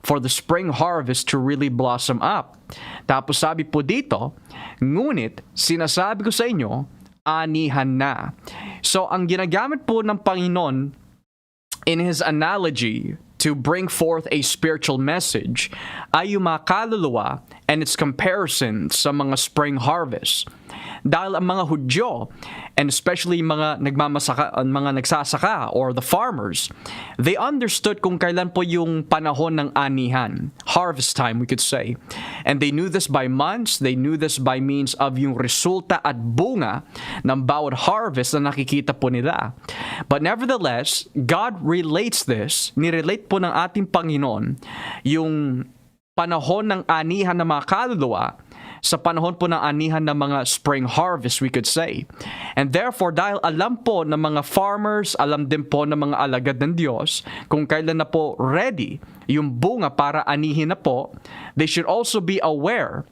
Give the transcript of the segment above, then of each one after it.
for the spring harvest to really blossom up. Tapos sabi po dito, ngunit sinasabi ko sa inyo, anihan na. So ang ginagamit po ng Panginoon in His analogy to bring forth a spiritual message ay yung mga kaluluwa and its comparison sa mga spring harvest. Dahil ang mga Hudyo, and especially mga mga nagsasaka or the farmers, they understood kung kailan po yung panahon ng anihan, harvest time we could say. And they knew this by months, they knew this by means of yung resulta at bunga ng bawat harvest na nakikita po nila. But nevertheless, God relates this, nirelate po ng ating Panginoon yung panahon ng anihan ng mga kaluluwa sa panahon po ng anihan ng mga spring harvest, we could say. And therefore, dahil alam po ng mga farmers, alam din po ng mga alagad ng Diyos, kung kailan na po ready yung bunga para anihin na po, they should also be aware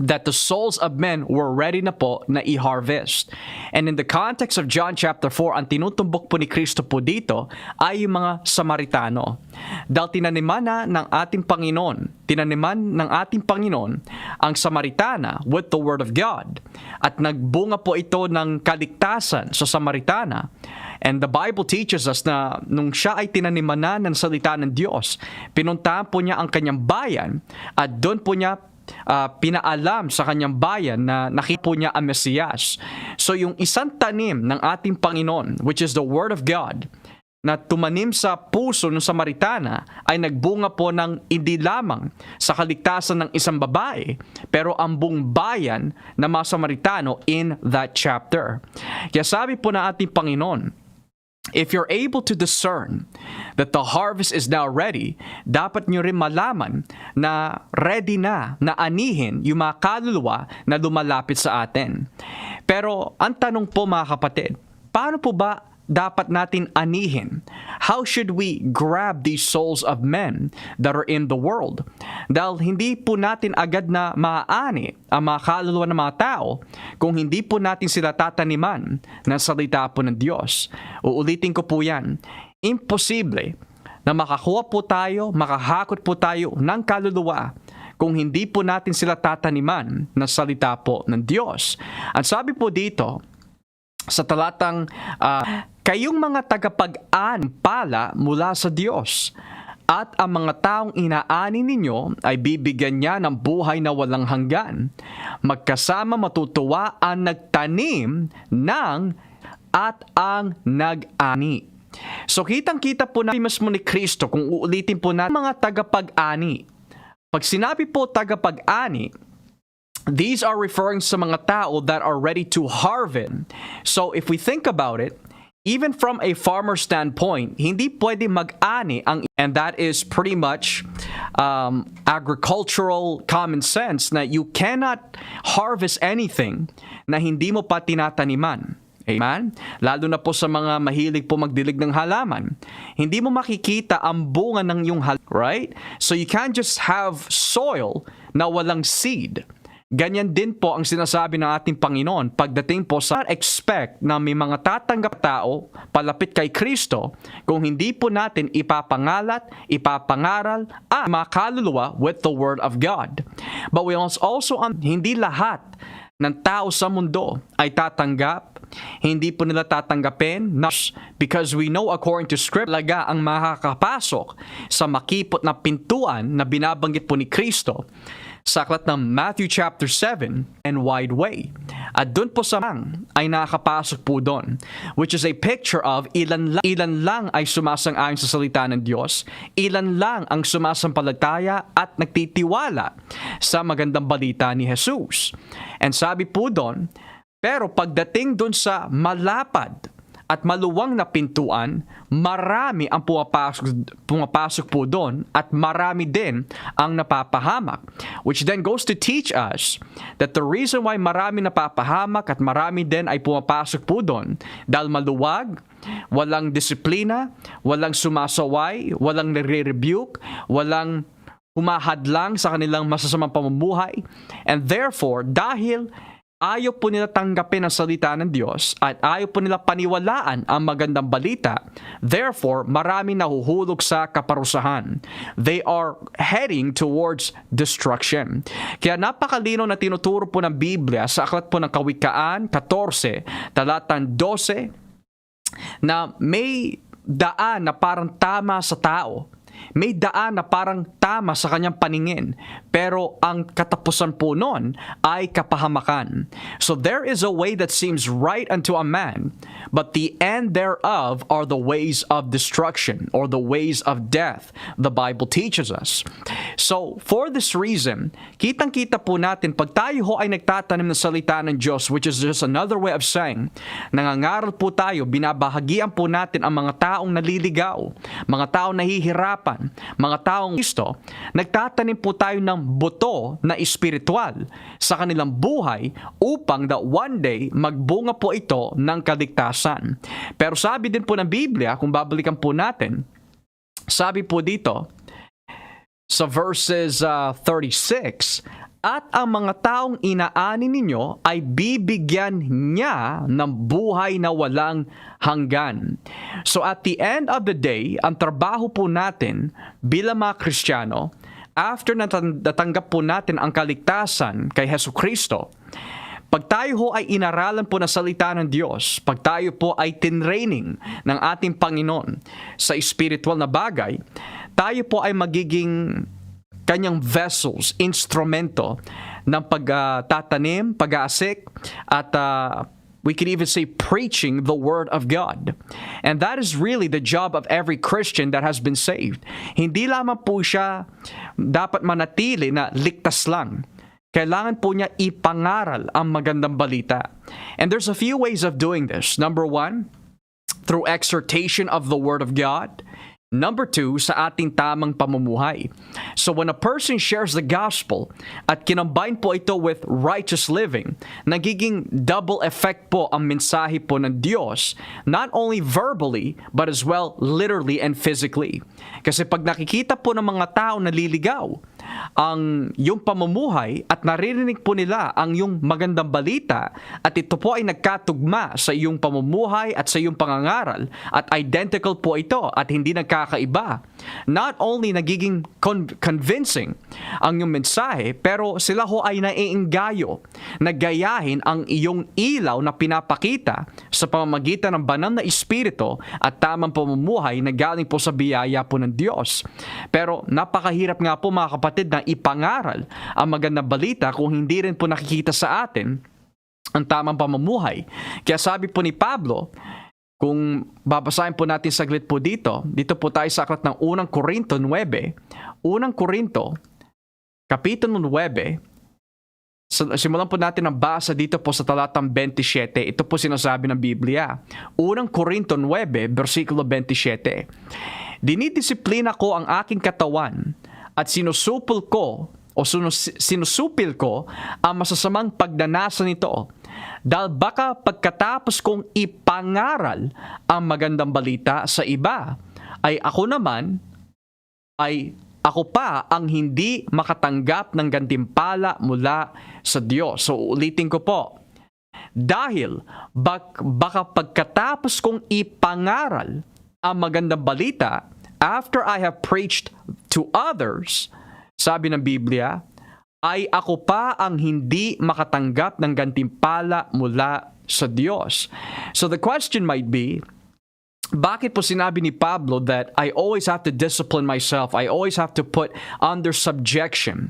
that the souls of men were ready na po na i-harvest. And in the context of John chapter 4, ang tinutumbok po ni Cristo po dito ay yung mga Samaritano. Dahil tinaniman ng ating Panginoon ang Samaritana with the Word of God. At nagbunga po ito ng kaligtasan sa Samaritana. And the Bible teaches us na nung siya ay tinaniman ng salita ng Diyos, pinuntahan po niya ang kanyang bayan at doon po niya pinaalam sa kanyang bayan na nakita po niya ang Mesiyas. So yung isang tanim ng ating Panginoon, which is the Word of God, na tumanim sa puso ng Samaritana ay nagbunga po ng hindi lamang sa kaligtasan ng isang babae, pero ang buong bayan ng mga Samaritano in that chapter. Kaya sabi po ng ating Panginoon, if you're able to discern that the harvest is now ready, dapat nyo rin malaman na ready na anihin yung mga kaluluwa na lumalapit sa atin. Pero ang tanong po mga kapatid, paano po ba dapat natin anihin? How should we grab these souls of men that are in the world? Dahil hindi po natin agad na maaani ang mga kaluluwa ng mga tao kung hindi po natin sila tataniman ng salita po ng Diyos. Uulitin ko po yan. Imposible na makakuha po tayo, makahakot po tayo ng kaluluwa kung hindi po natin sila tataniman ng salita po ng Diyos. Ang sabi po dito, sa talatang, kayong mga tagapag-ani pala mula sa Diyos, at ang mga taong inaani ninyo ay bibigyan niya ng buhay na walang hanggan. Magkasama matutuwa ang nagtanim at ang nag-ani. So kitang-kita po na mismo ni Cristo kung uulitin po natin mga tagapag-ani. Pag sinabi po tagapag-ani, these are referring sa mga tao that are ready to harvest. So if we think about it, even from a farmer standpoint, hindi pwede mag-ani and that is pretty much agricultural common sense na you cannot harvest anything na hindi mo pa tinataniman. Amen? Lalo na po sa mga mahilig po magdilig ng halaman. Hindi mo makikita ang bunga ng iyong halaman, right? So you can't just have soil na walang seed. Ganyan din po ang sinasabi ng ating Panginoon pagdating po sa expect na may mga tatanggap tao palapit kay Cristo kung hindi po natin ipapangalat, ipapangaral ang mga kaluluwa with the Word of God. But we also hindi lahat ng tao sa mundo ay tatanggap, hindi po nila tatanggapin because we know according to Scripture talaga ang makakapasok sa makipot na pintuan na binabanggit po ni Cristo sa aklat ng Matthew chapter 7 and wide way. At doon po sa ay nakakapasok po doon, which is a picture of ilan lang ay sumasang-ayon sa salita ng Diyos, ilan lang ang sumasampalataya at nagtitiwala sa magandang balita ni Jesus. And sabi po doon, pero pagdating doon sa malapad at maluwang na pintuan, marami ang pumapasok po doon at marami din ang napapahamak. Which then goes to teach us that the reason why marami napapahamak at marami din ay pumapasok po doon dahil maluwag, walang disiplina, walang sumasaway, walang nire-rebuke, walang humahadlang sa kanilang masasamang pamumuhay. And therefore, dahil ayaw po nila tanggapin ang salita ng Diyos at ayaw po nila paniwalaan ang magandang balita. Therefore, marami nahuhulog sa kaparusahan. They are heading towards destruction. Kaya napakalino na tinuturo po ng Biblia sa aklat po ng Kawikaan 14, talatang 12, na may daan na parang tama sa tao. May daan na parang tama sa kanyang paningin, pero ang katapusan po nun ay kapahamakan. So there is a way that seems right unto a man, but the end thereof are the ways of destruction or the ways of death, the Bible teaches us. So for this reason, kitang-kita po natin pag tayo ho ay nagtatanim ng salita ng Diyos, which is just another way of saying, nangangaral po tayo, binabahagian po natin ang mga taong naliligaw, mga taong nahihirapan, mga taong Cristo, nagtatanim po tayo ng buto na espiritual sa kanilang buhay upang that one day magbunga po ito ng kaligtasan. Pero sabi din po ng Biblia, kung babalikan po natin, sabi po dito sa verses 36, at ang mga taong inaani ninyo ay bibigyan niya ng buhay na walang hanggan. So at the end of the day, ang trabaho po natin bilang mga Kristiyano, after natanggap po natin ang kaligtasan kay Jesucristo, pag tayo ho ay inaralan po na salita ng Diyos, pag tayo po ay tinraining ng ating Panginoon sa spiritual na bagay, tayo po ay magiging kanyang vessels, instrumento ng pagtatanim, pag-aasik, at we could even say preaching the Word of God. And that is really the job of every Christian that has been saved. Hindi lamang po siya dapat manatili na ligtas lang. Kailangan po niya ipangaral ang magandang balita. And there's a few ways of doing this. Number one, through exhortation of the Word of God. Number two, sa ating tamang pamumuhay. So when a person shares the gospel at kinambine po ito with righteous living, nagiging double effect po ang mensahe po ng Diyos, not only verbally, but as well literally and physically. Kasi pag nakikita po ng mga tao naliligaw ang yung pamumuhay at naririnig po nila ang yung magandang balita at ito po ay nagkatugma sa iyong pamumuhay at sa iyong pangangaral at identical po ito at hindi nagkakaiba. Not only nagiging convincing ang yung mensahe, pero sila ho ay naiengganyo na gayahin ang iyong ilaw na pinapakita sa pamamagitan ng banal na espiritu at tamang pamumuhay na galing po sa biyaya po ng Diyos. Pero napakahirap nga po mga kapatid na ipangaral ang magandang balita kung hindi rin po nakikita sa atin ang tamang pamumuhay. Kaya sabi po ni Pablo, kung babasahin po natin saglit po dito po tayo sa aklat ng 1 Corinto 9. 1 Corinto, Kapitulo 9, simulan po natin ang basa dito po sa talatang 27. Ito po sinasabi ng Biblia. 1 Corinto 9, versikulo 27. Dinidisiplina ko ang aking katawan at sinusupil ko ang masasamang pagdanasan nito dahil baka pagkatapos kong ipangaral ang magandang balita sa iba, ay ako pa ang hindi makatanggap ng gantimpala mula sa Diyos. So ulitin ko po, dahil baka pagkatapos kong ipangaral ang magandang balita, after I have preached to others, sabi ng Biblia, ay ako pa ang hindi makatanggap ng gantimpala mula sa Diyos. So the question might be, bakit po sinabi ni Pablo that I always have to discipline myself, I always have to put under subjection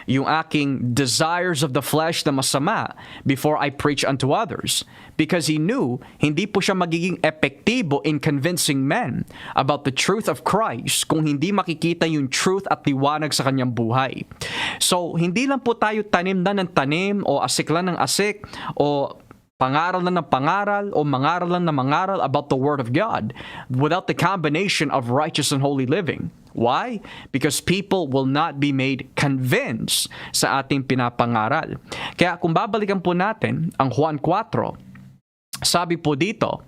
yung aking desires of the flesh na masama before I preach unto others? Because he knew hindi po siya magiging epektibo in convincing men about the truth of Christ kung hindi makikita yung truth at liwanag sa kanyang buhay. So, hindi lang po tayo tanim na ng tanim o asik lang ng asik o pangaral lang ng pangaral o mangaral lang ng mangaral about the Word of God without the combination of righteous and holy living. Why? Because people will not be made convinced sa ating pinapangaral. Kaya kung babalikan po natin ang Juan 4, sabi po dito,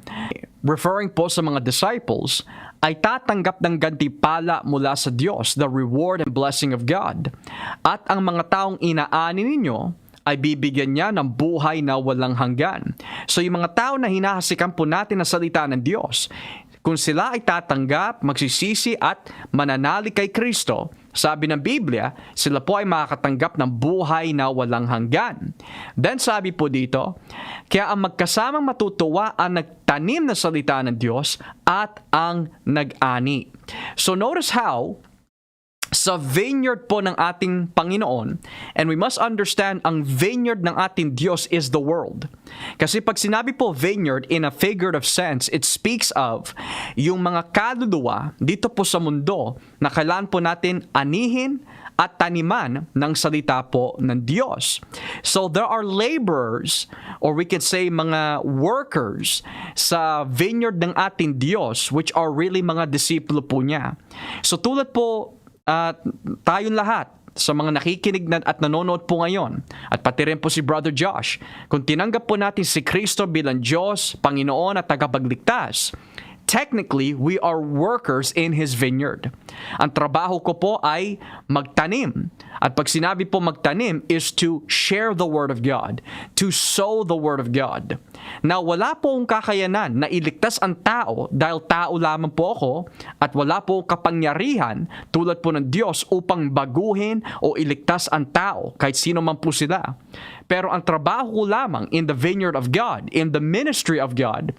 referring po sa mga disciples, ay tatanggap ng gantimpala mula sa Diyos, the reward and blessing of God. At ang mga taong inaani ninyo ay bibigyan niya ng buhay na walang hanggan. So yung mga tao na hinahasikan po natin na salita ng Diyos, kung sila ay tatanggap, magsisisi at mananalig kay Kristo, sabi ng Biblia, sila po ay makakatanggap ng buhay na walang hanggan. Then sabi po dito, kaya ang magkasamang matutuwa ang nagtanim na salita ng Diyos at ang nag-ani. So notice how sa vineyard po ng ating Panginoon, and we must understand, ang vineyard ng ating Diyos is the world. Kasi pag sinabi po vineyard in a figurative sense, it speaks of yung mga kaluluwa dito po sa mundo na kailangan po natin anihin at taniman ng salita po ng Diyos. So there are laborers, or we could say mga workers sa vineyard ng ating Diyos, which are really mga disipulo po niya. So tulad po tayong lahat sa mga nakikinig at nanonood po ngayon, at pati rin po si Brother Josh, kung tinanggap po natin si Cristo bilang Diyos, Panginoon at tagapagligtas, technically, we are workers in His vineyard. Ang trabaho ko po ay magtanim. At pag sinabi po magtanim is to share the Word of God, to sow the Word of God. Now, wala po akong kakayanan na iligtas ang tao dahil tao lamang po ako, at wala po kapangyarihan tulad po ng Diyos upang baguhin o iligtas ang tao kahit sino man po sila. Pero ang trabaho ko lamang in the vineyard of God, in the ministry of God,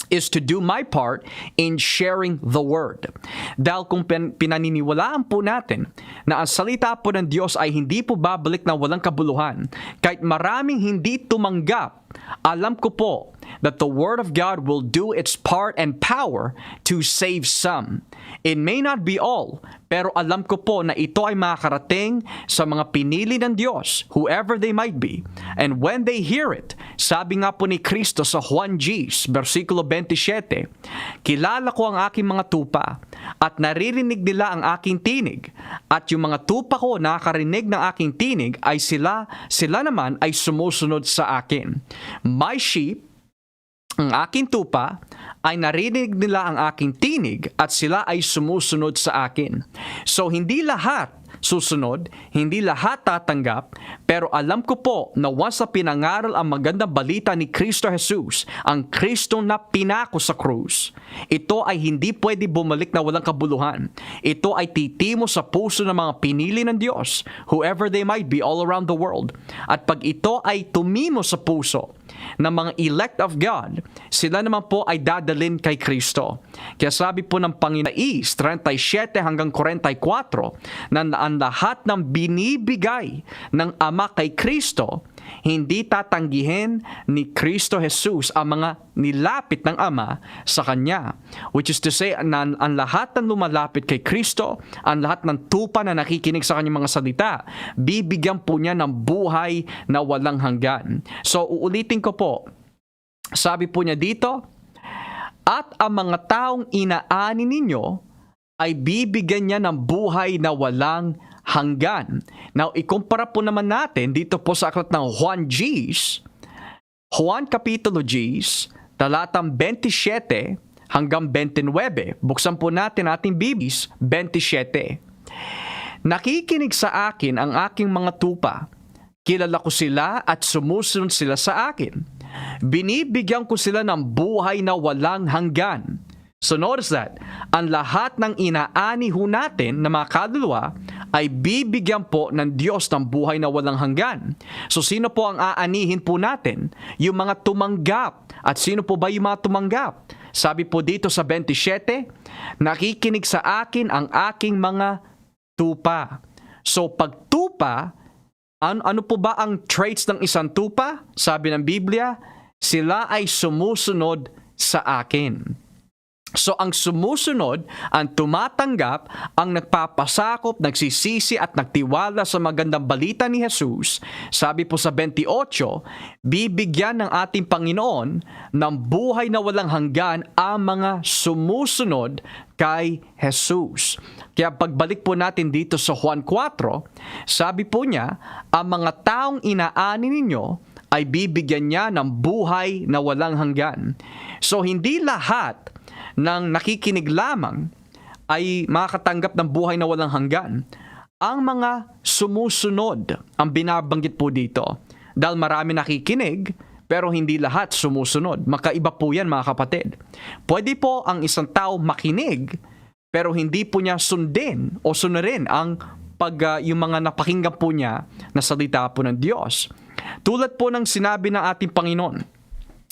is to do my part in sharing the Word. Dahil kung pinaniniwalaan po natin na ang salita po ng Diyos ay hindi po babalik na walang kabuluhan, kahit maraming hindi tumanggap, alam ko po that the Word of God will do its part and power to save some. It may not be all, pero alam ko po na ito ay makakarating sa mga pinili ng Diyos, whoever they might be. And when they hear it, sabi nga po ni Cristo sa Juan versikulo 27, kilala ko ang aking mga tupa, at naririnig nila ang aking tinig. At yung mga tupa ko nakakarinig ng aking tinig ay sila naman ay sumusunod sa akin. My sheep, ang aking tupa, ay narinig nila ang aking tinig at sila ay sumusunod sa akin. So hindi lahat susunod, hindi lahat tatanggap, pero alam ko po na once na pinangaral ang magandang balita ni Cristo Jesus, ang Kristo na pinako sa krus, ito ay hindi pwede bumalik na walang kabuluhan. Ito ay titimo sa puso ng mga pinili ng Diyos, whoever they might be all around the world. At pag ito ay tumimo sa puso ng mga elect of God, sila naman po ay dadalhin kay Kristo. Kaya sabi po ng Panginoon 37 hanggang 44 na ang lahat ng binibigay ng Ama kay Kristo, hindi tatanggihin ni Cristo Jesus ang mga nilapit ng Ama sa Kanya. Which is to say, ang lahat ng lumalapit kay Kristo, ang lahat ng tupa na nakikinig sa Kanyang mga salita, bibigyan po niya ng buhay na walang hanggan. So, uulitin ko po, sabi po niya dito, at ang mga taong inaani ninyo ay bibigyan niya ng buhay na walang hanggan. Now, ikumpara po naman natin dito po sa aklat ng Juan Kapitulo 10, talatang 27 hanggang 29. Buksan po natin ating Biblis, 27. Nakikinig sa akin ang aking mga tupa. Kilala ko sila at sumusunod sila sa akin. Binibigyan ko sila ng buhay na walang hanggan. So notice that, ang lahat ng inaani ho natin na mga kaluluwa ay bibigyan po ng Diyos ng buhay na walang hanggan. So sino po ang aanihin po natin? Yung mga tumanggap. At sino po ba yung mga tumanggap? Sabi po dito sa 27, nakikinig sa akin ang aking mga tupa. So pag tupa, ano po ba ang traits ng isang tupa? Sabi ng Biblia, sila ay sumusunod sa akin. So ang sumusunod, ang tumatanggap, ang nagpapasakop, nagsisisi at nagtiwala sa magandang balita ni Jesus, sabi po sa 28, bibigyan ng ating Panginoon ng buhay na walang hanggan ang mga sumusunod kay Jesus. Kaya pagbalik po natin dito sa Juan 4, sabi po niya, ang mga taong inaani ninyo ay bibigyan niya ng buhay na walang hanggan. So hindi lahat ng nakikinig lamang ay makakatanggap ng buhay na walang hanggan. Ang mga sumusunod ang binabanggit po dito. Dahil marami nakikinig, pero hindi lahat sumusunod. Makaiba po yan, mga kapatid. Pwede po ang isang tao makinig, pero hindi po niya sundin o sunurin yung mga napakinggan po niya na salita po ng Diyos. Tulad po ng sinabi ng ating Panginoon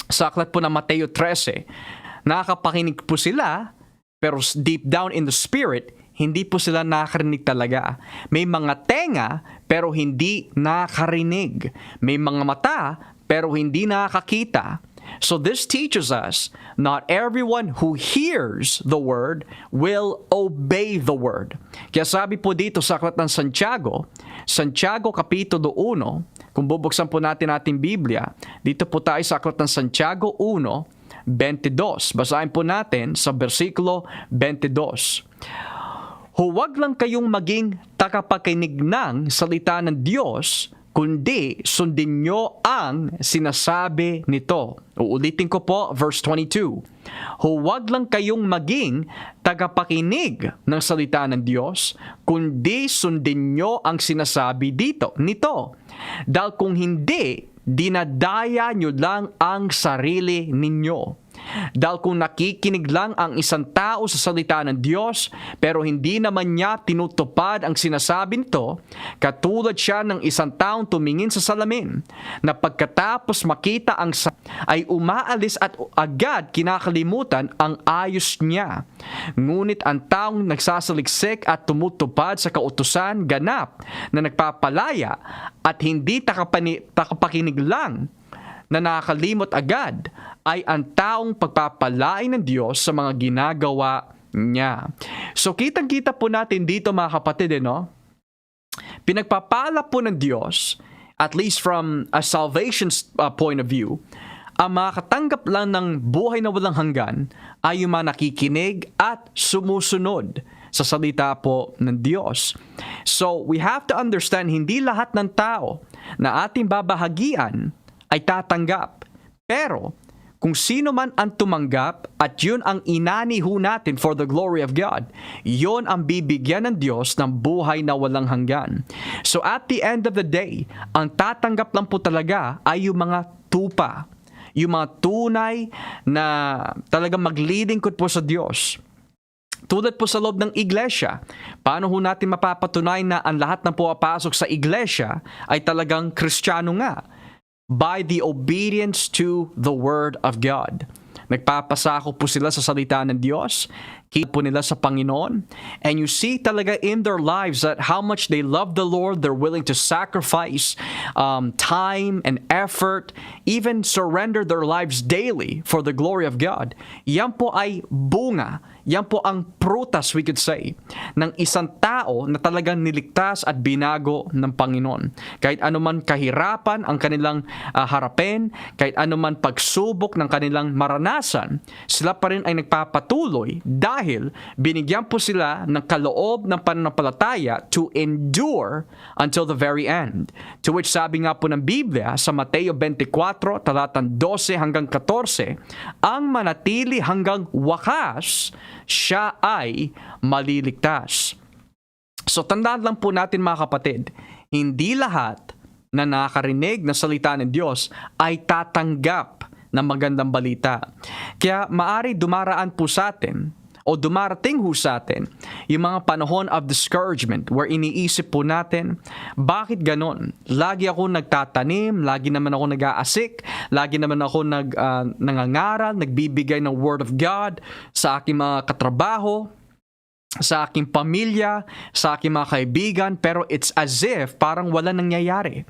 sa aklat po ng Mateo 13, nakakapakinig po sila, pero deep down in the spirit, hindi po sila nakarinig talaga. May mga tenga, pero hindi nakarinig. May mga mata, pero hindi nakakita. So this teaches us, not everyone who hears the word will obey the word. Kaya sabi po dito sa aklat ng Santiago Kapitulo 1, kung bubuksan po natin ating Biblia, dito po tayo sa aklat ng Santiago 1:22. Basahin po natin sa versikulo 22. Huwag lang kayong maging tagapakinig ng salita ng Diyos, kundi sundin nyo ang sinasabi nito. Uulitin ko po, verse 22. Huwag lang kayong maging tagapakinig ng salita ng Diyos, kundi sundin nyo ang sinasabi nito. Dahil kung hindi, dinadaya nyo lang ang sarili ninyo. Dahil kung nakikinig lang ang isang tao sa salita ng Diyos, pero hindi naman niya tinutupad ang sinasabi nito, katulad siya ng isang taong tumingin sa salamin, na pagkatapos makita ang ay umaalis at agad kinakalimutan ang ayos niya. Ngunit ang taong nagsasaliksik at tumutupad sa kautusan ganap na nagpapalaya at hindi takapakinig lang na nakakalimot agad, ay ang taong pagpapalain ng Diyos sa mga ginagawa niya. So kitang-kita po natin dito, mga kapatid, pinagpapala po ng Diyos, at least from a salvation point of view, ang makakatanggap lang ng buhay na walang hanggan ay yung mga nakikinig at sumusunod sa salita po ng Diyos. So we have to understand, hindi lahat ng tao na ating babahagian ay tatanggap. Pero kung sino man ang tumanggap at yun ang inaniho natin for the glory of God, yun ang bibigyan ng Diyos ng buhay na walang hanggan. So at the end of the day, ang tatanggap lang po talaga ay yung mga tupa, yung mga tunay na talagang maglilingkod po sa Diyos. Tulad po sa loob ng iglesia, paano ho natin mapapatunay na ang lahat ng pumapasok sa iglesia ay talagang Kristiyano nga? By the obedience to the Word of God. Nagpapasako po sila sa salita ng Diyos, kita po nila sa Panginoon, and you see talaga in their lives that how much they love the Lord, they're willing to sacrifice time and effort, even surrender their lives daily for the glory of God. Yan po ay bunga, yan po ang prutas, we could say, ng isang tao na talagang niligtas at binago ng Panginoon. Kahit anuman kahirapan ang kanilang harapin, kahit anuman pagsubok ng kanilang maranasan, sila pa rin ay nagpapatuloy dahil binigyan po sila ng kaloob ng pananampalataya to endure until the very end. To which sabi nga po ng Biblia sa Mateo 24, talatang 12 hanggang 14, ang manatili hanggang wakas, siya ay maliligtas. So tandaan lang po natin, mga kapatid, hindi lahat na nakakarinig ng salita ng Diyos ay tatanggap ng magandang balita. Kaya maari dumaraan po sa atin o dumarating ho sa atin yung mga panahon of discouragement where iniisip po natin, bakit ganon? Lagi ako nagtatanim, lagi naman ako nag-aasik, lagi naman ako nangangaral, nagbibigay ng Word of God sa aking mga katrabaho, sa aking pamilya, sa aking mga kaibigan, pero it's as if parang wala nangyayari.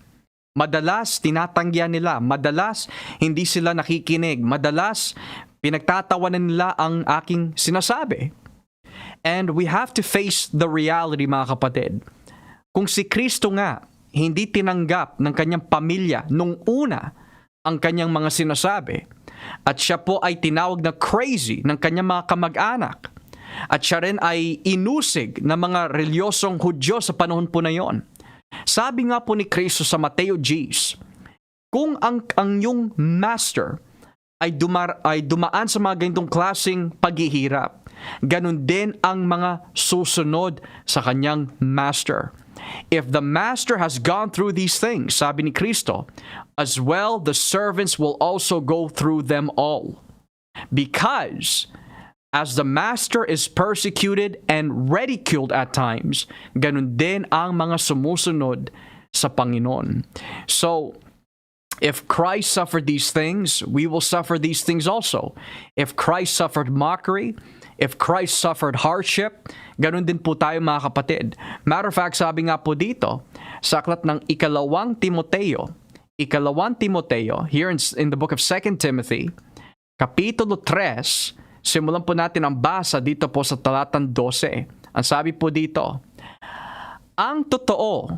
Madalas tinatanggihan nila, madalas hindi sila nakikinig, madalas pinagtatawanan nila ang aking sinasabi. And we have to face the reality, mga kapatid. Kung si Cristo nga hindi tinanggap ng kanyang pamilya nung una ang kanyang mga sinasabi, at siya po ay tinawag na crazy ng kanyang mga kamag-anak, at siya rin ay inusig ng mga reliyosong Hudyo sa panahon po na yon. Sabi nga po ni Cristo sa Mateo 10, kung ang iyong master ay dumaan sa mga ganitong klaseng paghihirap, ganun din ang mga susunod sa kanyang master. If the master has gone through these things, sabi ni Cristo, as well the servants will also go through them all. Because as the master is persecuted and ridiculed at times, ganun din ang mga sumusunod sa Panginoon. So, if Christ suffered these things, we will suffer these things also. If Christ suffered mockery, if Christ suffered hardship, ganun din po tayo mga kapatid. Matter of fact, sabi nga po dito, sa aklat ng ikalawang Timoteo, here in the book of 2 Timothy, Kapitulo 3, simulan po natin ang basa dito po sa talatang 12. Ang sabi po dito, ang totoo,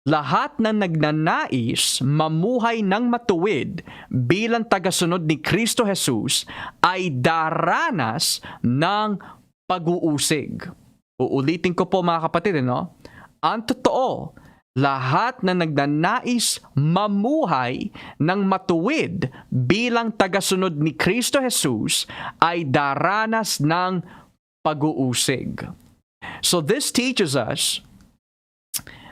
lahat na nagnanais mamuhay ng matuwid bilang tagasunod ni Cristo Jesus ay daranas ng pag-uusig. Uulitin ko po mga kapatid, no? Ang totoo, lahat na nagnanais mamuhay ng matuwid bilang tagasunod ni Cristo Jesus ay daranas ng pag-uusig. So this teaches us,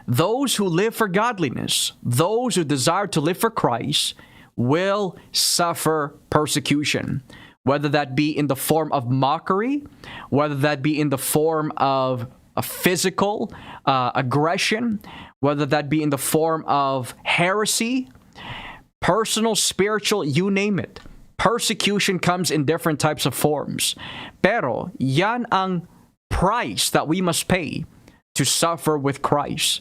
those who live for godliness, those who desire to live for Christ, will suffer persecution. Whether that be in the form of mockery, whether that be in the form of a physical aggression, whether that be in the form of heresy, personal, spiritual, you name it. Persecution comes in different types of forms. Pero yan ang price that we must pay to suffer with Christ.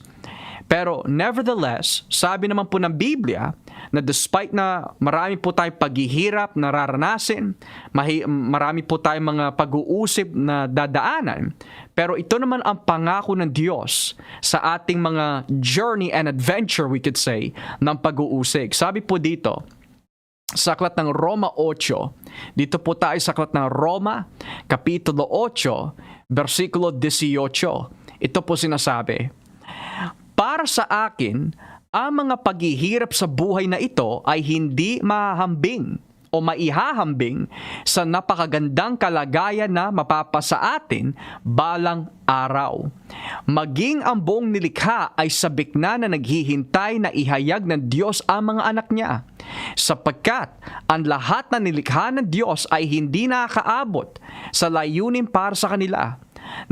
Pero nevertheless, sabi naman po ng Biblia na despite na marami po tayong paghihirap nararanasin, marami po tayong mga pag-uusip na dadaanan, pero ito naman ang pangako ng Diyos sa ating mga journey and adventure, we could say, ng pag-uusig. Sabi po dito, sa aklat ng Roma 8, dito po tayo sa aklat ng Roma, Kapitulo 8, versikulo 18. Ito po sinasabi, para sa akin, ang mga paghihirap sa buhay na ito ay hindi mahahambing o maihahambing sa napakagandang kalagayan na mapapasa atin balang araw. Maging ang buong nilikha ay sabik na naghihintay na ihayag ng Diyos ang mga anak niya. Sapagkat ang lahat na nilikha ng Diyos ay hindi nakakaabot sa layunin para sa kanila.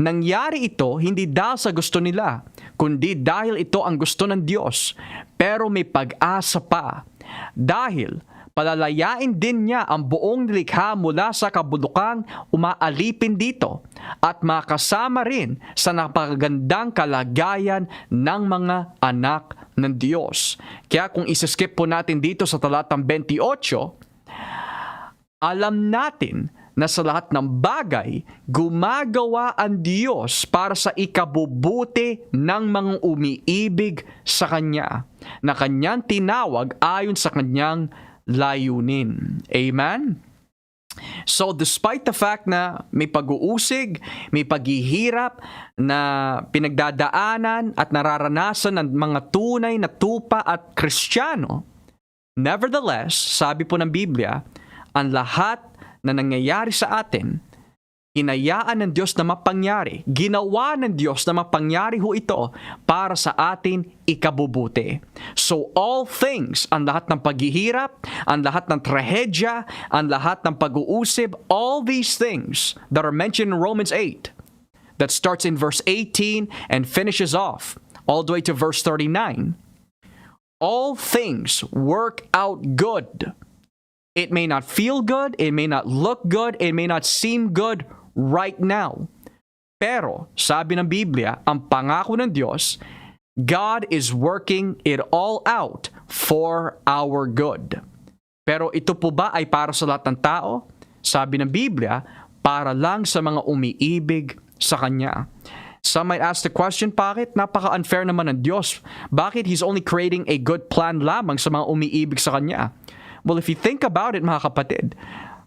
Nangyari ito hindi dahil sa gusto nila, kundi dahil ito ang gusto ng Diyos. Pero may pag-asa pa. Dahil palalayain din niya ang buong nilikha mula sa kabulukang umaalipin dito at makasama rin sa napakagandang kalagayan ng mga anak ng Diyos. Kaya kung isiskip po natin dito sa talatang 28, alam natin na sa lahat ng bagay, gumagawa ang Diyos para sa ikabubuti ng mga umiibig sa Kanya, na Kanyang tinawag ayon sa Kanyang layunin. Amen? So, despite the fact na may pag-uusig, may paghihirap na pinagdadaanan at nararanasan ng mga tunay na tupa at Kristiyano, nevertheless, sabi po ng Biblia, ang lahat na nangyayari sa atin, hinayaan ng Diyos na mapangyari, ginawa ng Diyos na mapangyari ho ito para sa atin ikabubuti. So all things, ang lahat ng paghihirap, ang lahat ng trahedya, ang lahat ng pag-uusib, all these things that are mentioned in Romans 8, that starts in verse 18 and finishes off all the way to verse 39, all things work out good. It may not feel good, it may not look good, it may not seem good right now. Pero, sabi ng Biblia, ang pangako ng Diyos, God is working it all out for our good. Pero ito po ba ay para sa lahat ng tao? Sabi ng Biblia, para lang sa mga umiibig sa Kanya. Some might ask the question, bakit? Napaka-unfair naman ng Diyos. Bakit He's only creating a good plan lamang sa mga umiibig sa Kanya? Well, if you think about it, mga kapatid,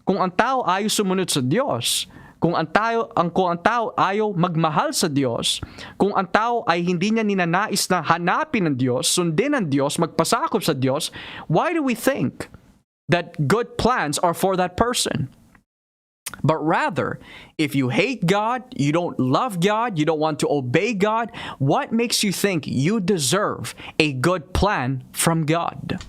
kung ang tao ayaw sumunod sa Diyos, kung ang tao ayaw magmahal sa Diyos, kung ang tao ay hindi niya ninanais na hanapin ng Diyos, sundin ng Diyos, magpasakop sa Diyos, why do we think that good plans are for that person? But rather, if you hate God, you don't love God, you don't want to obey God, what makes you think you deserve a good plan from God?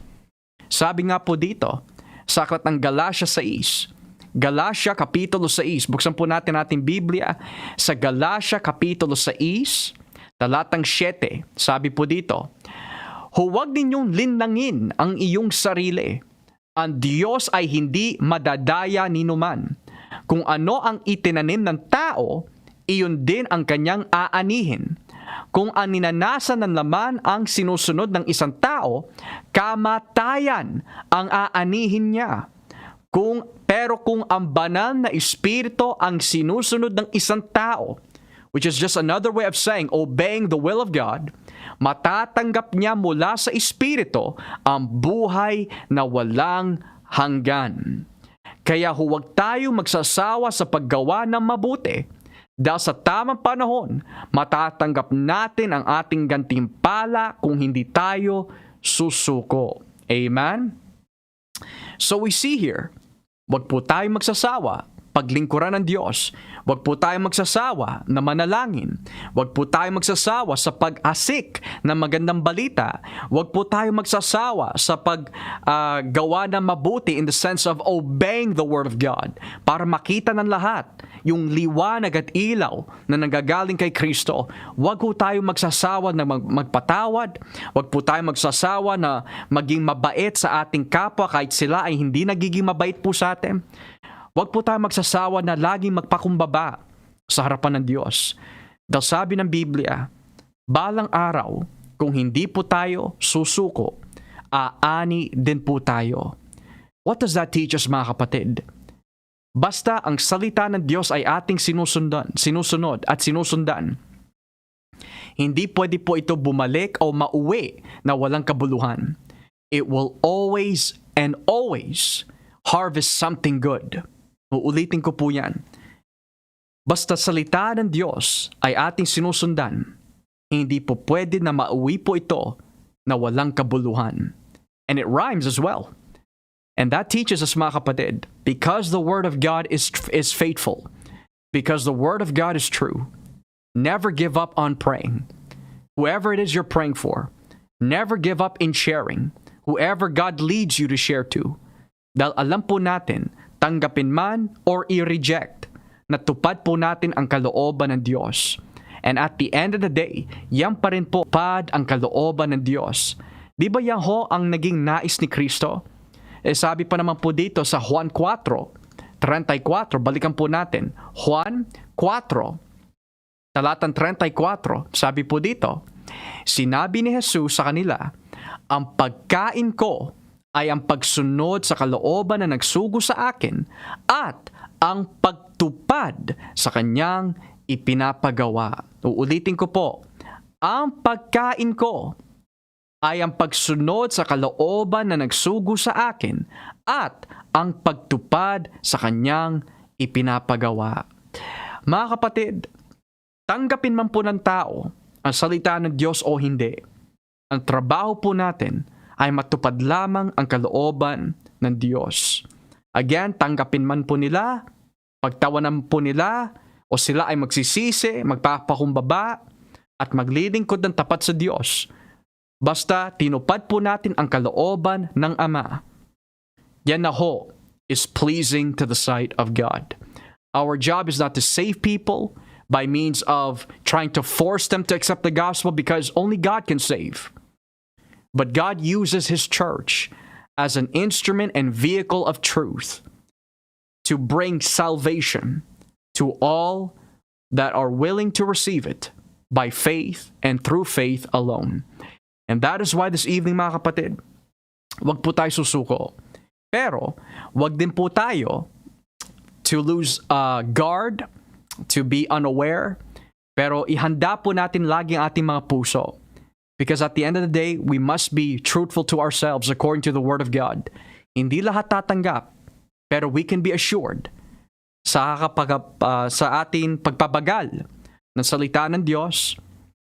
Sabi nga po dito, sa aklat ng Galatia 6, Galatia Kapitulo 6, buksan po natin ating Biblia sa Galatia Kapitulo 6, talatang 7, sabi po dito, huwag ninyong linlangin ang iyong sarili. Ang Diyos ay hindi madadaya ninuman. Kung ano ang itinanim ng tao, iyon din ang kanyang aanihin. Kung ang ninanasan ng laman ang sinusunod ng isang tao, kamatayan ang aanihin niya. Pero kung ang banal na espiritu ang sinusunod ng isang tao, which is just another way of saying obeying the will of God, matatanggap niya mula sa espiritu ang buhay na walang hanggan. Kaya huwag tayo magsasawa sa paggawa ng mabuti dahil sa tamang panahon, matatanggap natin ang ating gantimpala kung hindi tayo susuko. Amen? So we see here, huwag po tayo magsasawa paglingkuran ng Diyos. Huwag po tayo magsasawa na manalangin. Huwag po tayo magsasawa sa pag-asik ng magandang balita. Huwag po tayo magsasawa sa paggawa ng mabuti in the sense of obeying the Word of God para makita ng lahat yung liwanag at ilaw na nanggagaling kay Cristo. Huwag po tayo magsasawa na magpatawad. Huwag po tayo magsasawa na maging mabait sa ating kapwa kahit sila ay hindi nagiging mabait po sa atin. Huwag po tayo magsasawa na laging magpakumbaba sa harapan ng Diyos. Dahil sabi ng Biblia, balang araw, kung hindi po tayo susuko, aani din po tayo. What does that teach us, mga kapatid? Basta ang salita ng Diyos ay ating sinusunod at sinusundan, hindi pwede po ito bumalik o mauwi na walang kabuluhan. It will always and always harvest something good. Uulitin ko po yan. Basta salita ng Diyos ay ating sinusundan, hindi po pwede na mauwi po ito na walang kabuluhan. And it rhymes as well. And that teaches us, mga kapatid, because the Word of God is faithful, because the Word of God is true, never give up on praying. Whoever it is you're praying for, never give up in sharing. Whoever God leads you to share to. Dahil alam po natin, tanggapin man or i-reject, natupad po natin ang kalooban ng Diyos. And at the end of the day, yan pa rin po pad ang kalooban ng Diyos. Di ba yan ho ang naging nais ni Cristo? Sabi pa naman po dito sa Juan 4:34, balikan po natin. Juan 4, talatang 34, sabi po dito, sinabi ni Jesus sa kanila, ang pagkain ko ay ang pagsunod sa kalooban na nagsugo sa akin at ang pagtupad sa kanyang ipinapagawa. Uulitin ko po, ang pagkain ko ay ang pagsunod sa kalooban na nagsugo sa akin at ang pagtupad sa kanyang ipinapagawa. Mga kapatid, tanggapin man po ng tao ang salita ng Diyos o hindi, ang trabaho po natin ay matupad lamang ang kalooban ng Diyos. Again, tanggapin man po nila, pagtawanan po nila, o sila ay magsisisi, magpapakumbaba, at maglilingkod ng tapat sa Diyos. Basta tinupad po natin ang kalooban ng Ama. Yan na ho is pleasing to the sight of God. Our job is not to save people by means of trying to force them to accept the gospel because only God can save. But God uses His church as an instrument and vehicle of truth to bring salvation to all that are willing to receive it by faith and through faith alone. And that is why this evening, mga kapatid, wag po tayo susuko. Pero, wag din po tayo to lose guard, to be unaware, pero ihanda po natin lagi ang ating mga puso. Because at the end of the day, we must be truthful to ourselves according to the Word of God. Hindi lahat tatanggap, pero we can be assured sa ating pagpapagal ng salita ng Diyos,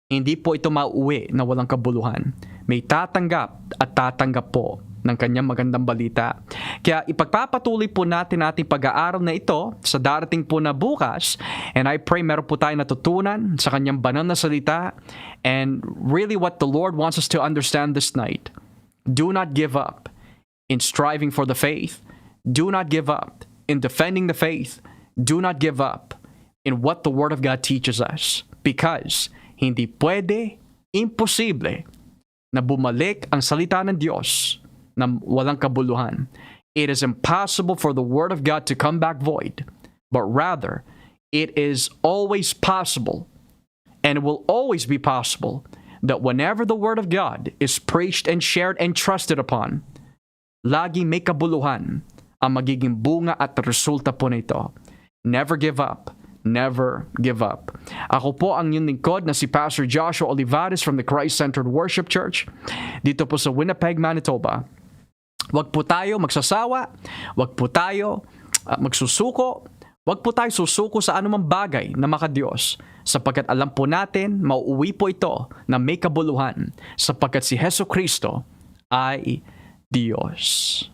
hindi po ito mauwi na walang kabuluhan. May tatanggap at tatanggap po ng kanyang magandang balita. Kaya ipagpapatuloy po natin ating pag-aaral na ito sa darating po na bukas, and I pray meron po tayo natutunan sa kanyang banal na salita, and really what the Lord wants us to understand this night. Do not give up in striving for the faith. Do not give up in defending the faith. Do not give up in what the Word of God teaches us, because hindi pwede, imposible na bumalik ang salita ng Diyos na walang kabuluhan. It is impossible for the Word of God to come back void, but rather, it is always possible, and it will always be possible, that whenever the Word of God is preached and shared and trusted upon, lagi may kabuluhan ang magiging bunga at resulta po nito. Never give up. Never give up. Ako po ang inyong lingkod na si Pastor Joshua Olivares from the Christ-Centered Worship Church dito po sa Winnipeg, Manitoba. Huwag po tayo magsasawa, huwag po tayo magsusuko, huwag po tayo susuko sa anumang bagay na makadiyos, sapagkat alam po natin, mauuwi po ito na may kabuluhan, sapagkat si Hesus Cristo ay Diyos.